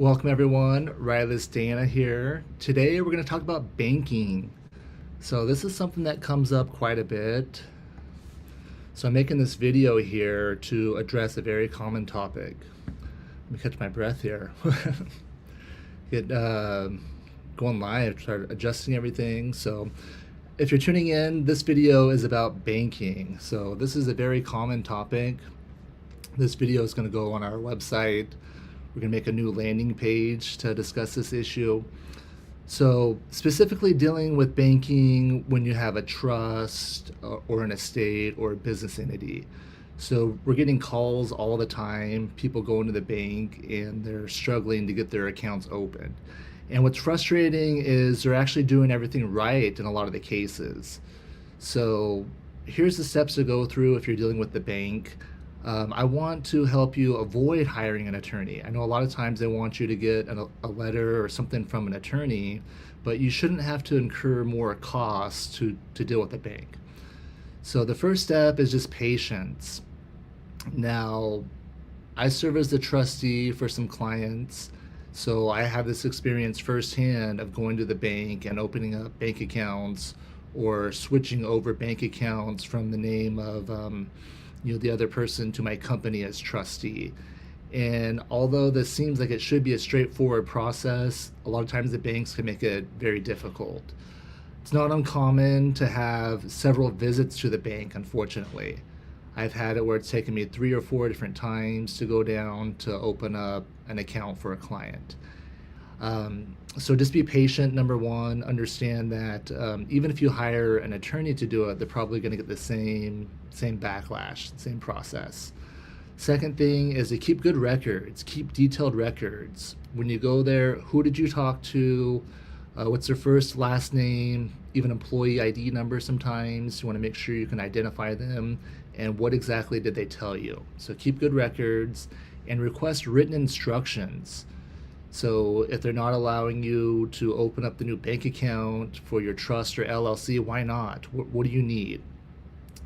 Welcome everyone, Riley's Dana here. Today we're going to talk about banking. So this is something that comes up quite a bit. So I'm making this video here to address a very common topic. Let me catch my breath here. Get going live, start adjusting everything. So if you're tuning in, this video is about banking. So this is a very common topic. This video is going to go on our website. We're going to make a new landing page to discuss this issue. So specifically dealing with banking when you have a trust or an estate or a business entity. So we're getting calls all the time, people go into the bank and they're struggling to get their accounts open. And what's frustrating is they're actually doing everything right in a lot of the cases. So here's the steps to go through if you're dealing with the bank. I want to help you avoid hiring an attorney. I know a lot of times they want you to get a letter or something from an attorney, but you shouldn't have to incur more costs to deal with the bank. So the first step is just patience. Now, I serve as the trustee for some clients, so I have this experience firsthand of going to the bank and opening up bank accounts or switching over bank accounts from the name of the other person to my company as trustee. And although this seems like it should be a straightforward process, a lot of times the banks can make it very difficult. It's not uncommon to have several visits to the bank, unfortunately. I've had it where it's taken me 3 or 4 different times to go down to open up an account for a client. So just be patient, number one. Understand that even if you hire an attorney to do it, they're probably going to get the same backlash, same process. Second thing is to keep good records, keep detailed records. When you go there, who did you talk to? What's their first, last name, even employee ID number sometimes. You want to make sure you can identify them, and what exactly did they tell you. So keep good records and request written instructions. So if they're not allowing you to open up the new bank account for your trust or LLC, why not? What do you need?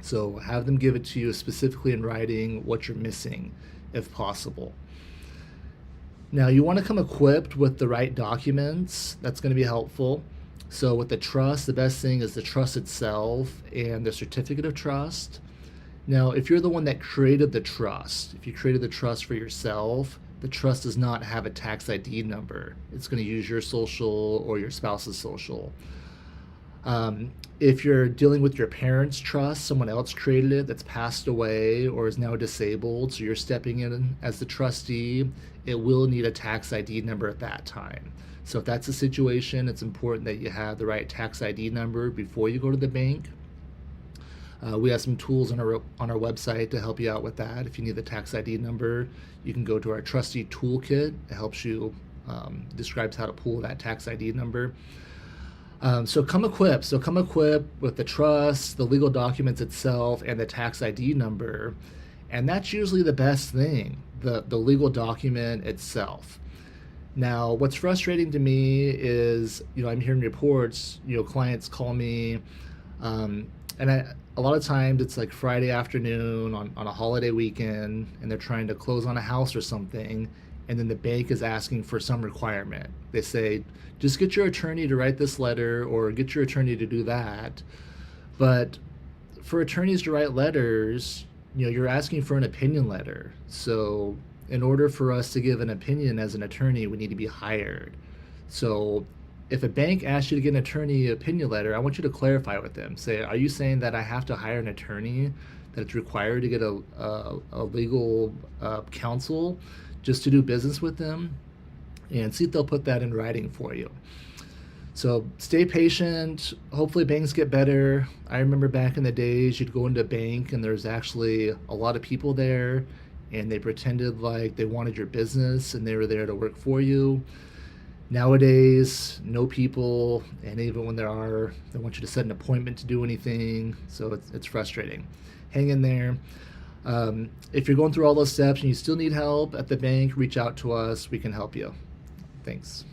So have them give it to you specifically in writing what you're missing, if possible. Now you want to come equipped with the right documents. That's going to be helpful. So with the trust, the best thing is the trust itself and the certificate of trust. Now, if you're the one that created the trust, if you created the trust for yourself, the trust does not have a tax ID number. It's going to use your social or your spouse's social. If you're dealing with your parents' trust, someone else created it that's passed away or is now disabled, so you're stepping in as the trustee, it will need a tax ID number at that time. So if that's the situation, it's important that you have the right tax ID number before you go to the bank. We have some tools on our website to help you out with that. If you need the tax ID number, you can go to our trustee toolkit. It helps you, describes how to pull that tax ID number. So come equipped. So come equipped with the trust, the legal documents itself, and the tax ID number. And that's usually the best thing, the legal document itself. Now, what's frustrating to me is, I'm hearing reports, clients call me, and a lot of times it's like Friday afternoon on a holiday weekend, and they're trying to close on a house or something, and then the bank is asking for some requirement. They say, just get your attorney to write this letter or get your attorney to do that. But for attorneys to write letters, you're asking for an opinion letter. So in order for us to give an opinion as an attorney, we need to be hired. So if a bank asks you to get an attorney opinion letter, I want you to clarify with them. Say, are you saying that I have to hire an attorney, that it's required to get a legal counsel just to do business with them? And see if they'll put that in writing for you. So stay patient. Hopefully banks get better. I remember back in the days, you'd go into a bank and there's actually a lot of people there, and they pretended like they wanted your business and they were there to work for you. Nowadays, no people, and even when there are, they want you to set an appointment to do anything, so it's frustrating. Hang in there. If you're going through all those steps and you still need help at the bank, reach out to us. We can help you. Thanks.